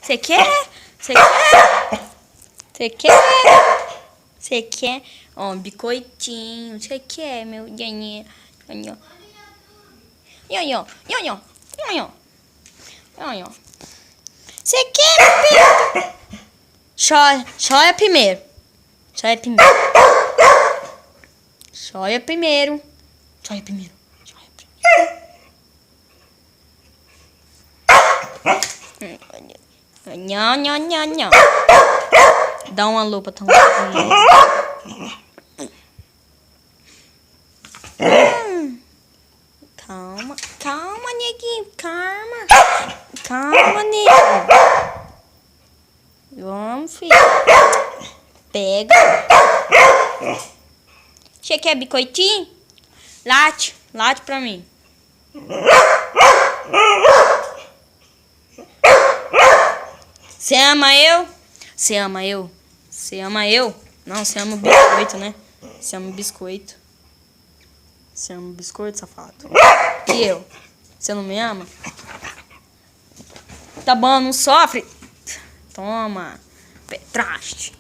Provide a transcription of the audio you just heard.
Você quer? Você quer? Você quer? Você quer? Ó, biscoitinho. Você quer, meu Daniel? Nhonhô. Nhonhô. Nhonhô. Nhonhô. Nhonhô. Você quer, Pedro? Chora primeiro. Chora primeiro. Chora primeiro. Chora primeiro. Chora primeiro. Nhô, nhô, nhô, nhô. Dá uma lupa também. Calma, calma, neguinho, calma. Calma, neguinho. Vamos, filho. Pega. Você quer biscoitinho? Late pra mim. Você ama eu? Você ama eu? Você ama eu? Não, você ama o biscoito, né? Você ama o biscoito. Você ama o biscoito, safado. E eu? Você não me ama? Tá bom, não sofre? Toma. Petraste.